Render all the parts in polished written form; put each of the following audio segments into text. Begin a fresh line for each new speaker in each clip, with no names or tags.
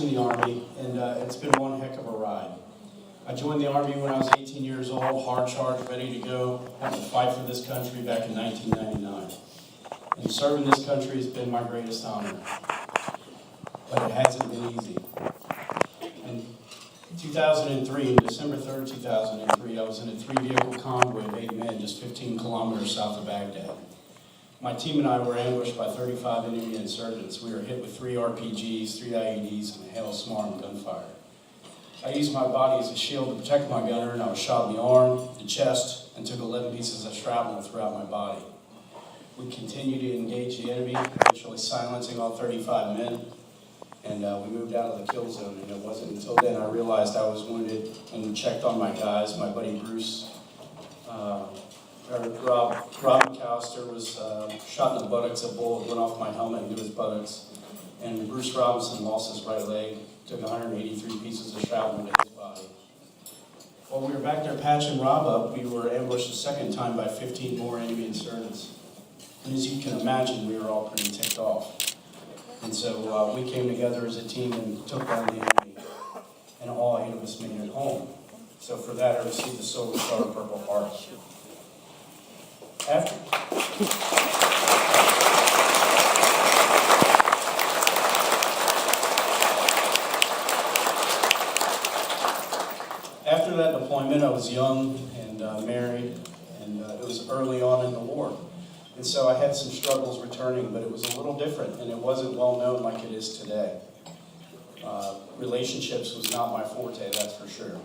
in the Army, and it's been one heck of a ride. I joined the Army when I was 18 years old, hard charged, ready to go, had to fight for this country back in 1999. And serving this country has been my greatest honor, but it hasn't been easy. In 2003, December 3rd, 2003, I was in a 3-vehicle convoy of 8 men just 15 kilometers south of Baghdad. My team and I were ambushed by 35 enemy insurgents. We were hit with 3 RPGs, 3 IEDs, and a hail of smarm gunfire. I used my body as a shield to protect my gunner, and I was shot in the arm, the chest, and took 11 pieces of shrapnel throughout my body. We continued to engage the enemy, eventually silencing all 35 men, and we moved out of the kill zone. And it wasn't until then I realized I was wounded, and we checked on my guys. My buddy Bruce, Rob McAllister was shot in the buttocks. A bullet went off my helmet into his buttocks. And Bruce Robinson lost his right leg, took 183 pieces of shrapnel to his body. While we were back there patching Rob up, we were ambushed a second time by 15 more enemy insurgents. And as you can imagine, we were all pretty ticked off. And so we came together as a team and took down the enemy. And all 8 of us made it home. So for that, I received the Silver Star Purple Heart. After that deployment, I was young and married, and it was early on in the war. And so I had some struggles returning, but it was a little different, and it wasn't well known like it is today. Relationships was not my forte, that's for sure.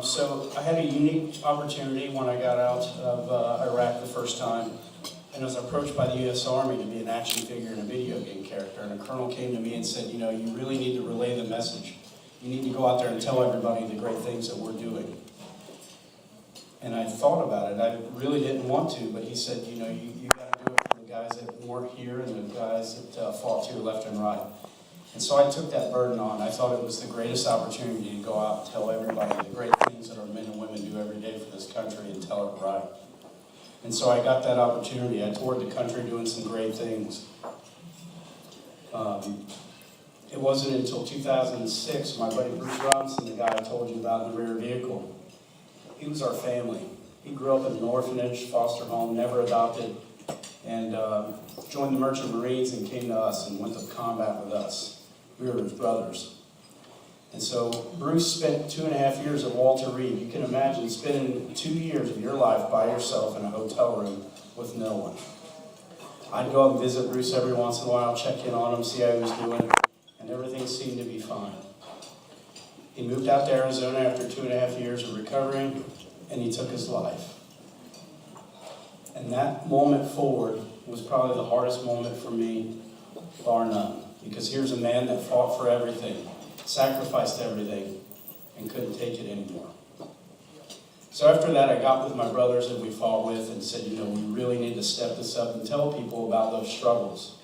So I had a unique opportunity when I got out of Iraq the first time, and I was approached by the U.S. Army to be an action figure and a video game character. And a colonel came to me and said, you know, you really need to relay the message. You need to go out there and tell everybody the great things that we're doing. And I thought about it. I really didn't want to, but he said, you know, you got to do it for the guys that weren't here and the guys that fought to your left and right. And so I took that burden on. I thought it was the greatest opportunity to go out and tell everybody the great things that our men and women do every day for this country and tell it right. And so I got that opportunity. I toured the country doing some great things. It wasn't until 2006, my buddy Bruce Robinson, the guy I told you about in the rear vehicle, he was our family. He grew up in an orphanage, foster home, never adopted, and joined the Merchant Marines and came to us and went to combat with us. We were his brothers. And so Bruce spent 2.5 years at Walter Reed. You can imagine spending 2 years of your life by yourself in a hotel room with no one. I'd go up and visit Bruce every once in a while, check in on him, see how he was doing, and everything seemed to be fine. He moved out to Arizona after 2.5 years of recovering, and he took his life. And that moment forward was probably the hardest moment for me, bar none. Because here's a man that fought for everything, sacrificed everything, and couldn't take it anymore. So after that, I got with my brothers that we fought with and said, you know, we really need to step this up and tell people about those struggles.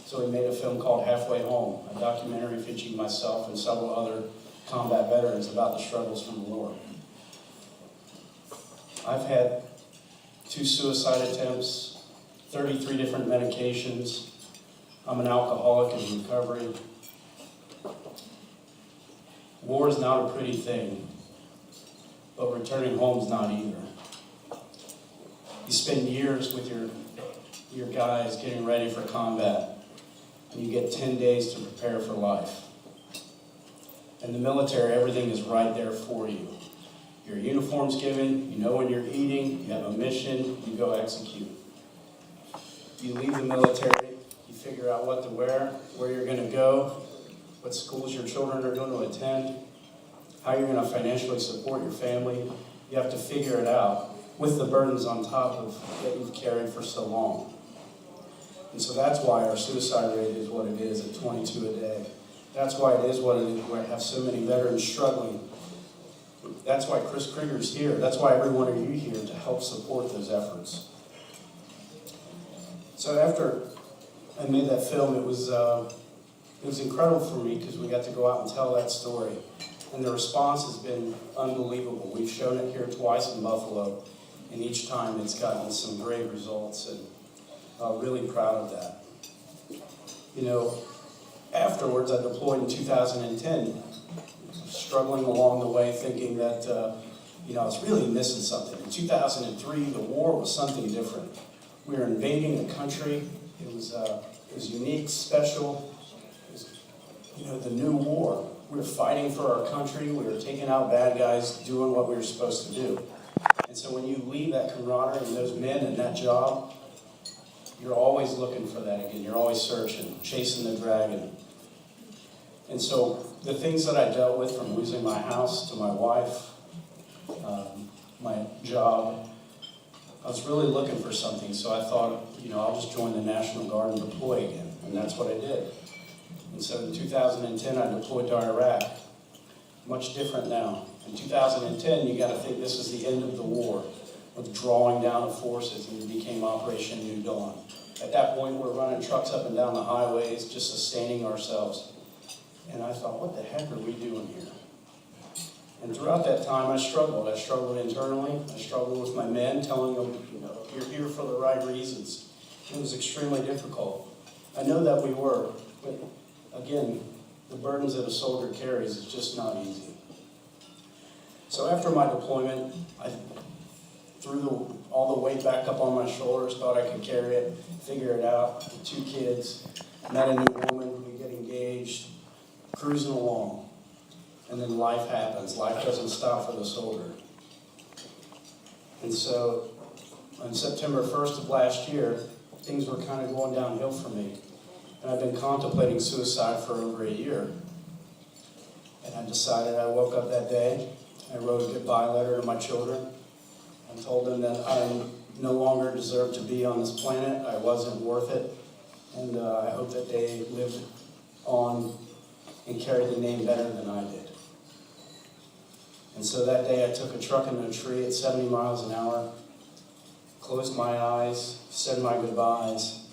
So we made a film called Halfway Home, a documentary featuring myself and several other combat veterans about the struggles from the Lord. I've had 2 suicide attempts, 33 different medications. I'm an alcoholic in recovery. War is not a pretty thing, but returning home is not either. You spend years with your guys getting ready for combat, and you get 10 days to prepare for life. In the military, everything is right there for you. Your uniform's given, you know when you're eating, you have a mission, you go execute. You leave the military, you figure out what to wear, where you're going to go, what schools your children are going to attend, how you're going to financially support your family. You have to figure it out with the burdens on top of that you've carried for so long. And so that's why our suicide rate is what it is at 22 a day. That's why it is what it is, where I have so many veterans struggling. That's why Chris Krieger's here. That's why every one of you here to help support those efforts. So after I made that film, it was incredible for me because we got to go out and tell that story. And the response has been unbelievable. We've shown it here twice in Buffalo, and each time it's gotten some great results, and really proud of that. You know, Afterwards, I deployed in 2010, struggling along the way, thinking that, I was really missing something. In 2003, the war was something different. We were invading a country. It was unique, special. It was, the new war. We were fighting for our country. We were taking out bad guys, doing what we were supposed to do. And so when you leave that camaraderie and those men and that job, you're always looking for that again. You're always searching, chasing the dragon. And so the things that I dealt with, from losing my house to my wife, my job, I was really looking for something. So I thought, I'll just join the National Guard and deploy again. And that's what I did. And so in 2010, I deployed to Iraq. Much different now. In 2010, you got to think this is the end of the war, with drawing down of forces, and it became Operation New Dawn. At that point, we're running trucks up and down the highways, just sustaining ourselves. And I thought, what the heck are we doing here? And throughout that time, I struggled. I struggled internally. I struggled with my men, telling them, you're here for the right reasons. It was extremely difficult. I know that we were, but again, the burdens that a soldier carries is just not easy. So after my deployment, I threw all the weight back up on my shoulders, thought I could carry it, figure it out. With 2 kids, met a new woman, we get engaged, cruising along. And then life happens. Life doesn't stop for the soldier. And so on September 1st of last year, things were kind of going downhill for me. And I've been contemplating suicide for over a year. And I decided, I woke up that day, I wrote a goodbye letter to my children. I told them that I no longer deserved to be on this planet. I wasn't worth it. And I hope that they lived on and carried the name better than I did. And so that day I took a truck into a tree at 70 miles an hour, closed my eyes, said my goodbyes,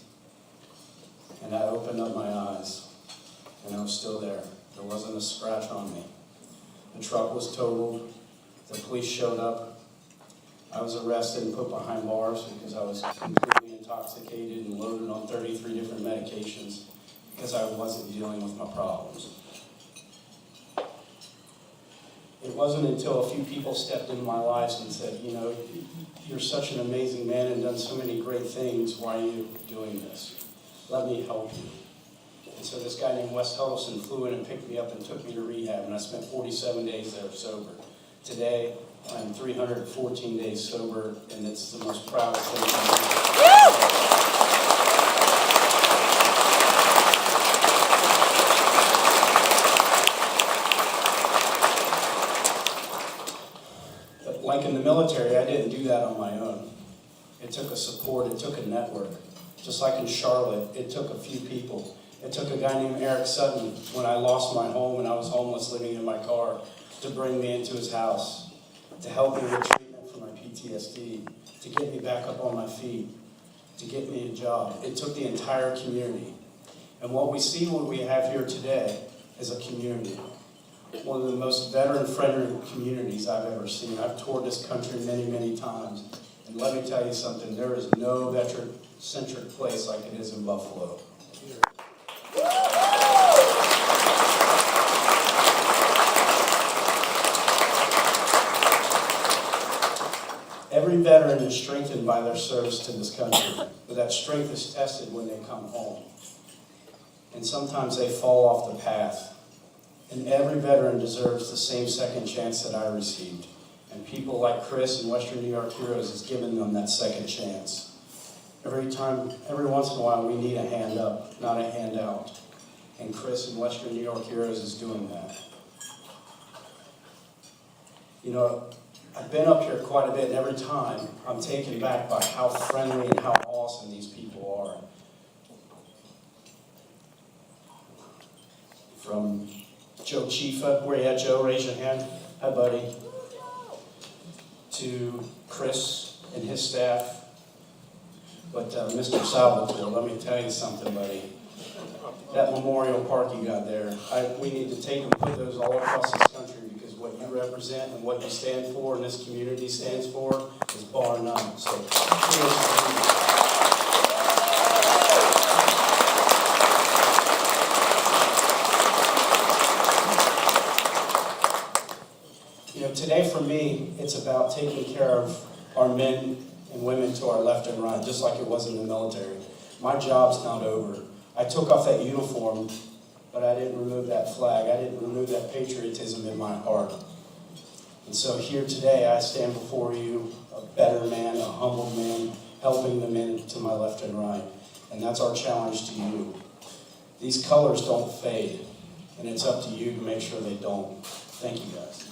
and I opened up my eyes, and I was still there. There wasn't a scratch on me. The truck was totaled. The police showed up. I was arrested and put behind bars because I was completely intoxicated and loaded on 33 different medications because I wasn't dealing with my problems. It wasn't until a few people stepped into my lives and said, you're such an amazing man and done so many great things. Why are you doing this? Let me help you. And so this guy named Wes Huddleston flew in and picked me up and took me to rehab, and I spent 47 days there sober. Today, I'm 314 days sober, and it's the most proudest thing I've done. Like in the military, I didn't do that on my own. It took a support, it took a network. Just like in Charlotte, it took a few people. It took a guy named Eric Sutton, when I lost my home and I was homeless living in my car, to bring me into his house, to help me with treatment for my PTSD, to get me back up on my feet, to get me a job. It took the entire community. And what we have here today is a community. One of the most veteran-friendly communities I've ever seen. I've toured this country many, many times. And let me tell you something, there is no veteran-centric place like it is in Buffalo. Every veteran is strengthened by their service to this country, but that strength is tested when they come home. And sometimes they fall off the path. And every veteran deserves the same second chance that I received. And people like Chris and Western New York Heroes has given them that second chance. Every once in a while, we need a hand up, not a handout. And Chris and Western New York Heroes is doing that. I've been up here quite a bit, and every time I'm taken back by how friendly and how awesome these people are. From Joe Chifa, where you at, Joe? Raise your hand. Hi, buddy. To Chris and his staff. But Mr. Salvatore, let me tell you something, buddy. That memorial park you got there, we need to take and put those all across this country, because what you represent and what you stand for and this community stands for is bar none. So, cheers. But today for me, it's about taking care of our men and women to our left and right, just like it was in the military. My job's not over. I took off that uniform, but I didn't remove that flag. I didn't remove that patriotism in my heart. And so here today, I stand before you, a better man, a humble man, helping the men to my left and right. And that's our challenge to you. These colors don't fade, and it's up to you to make sure they don't. Thank you, guys.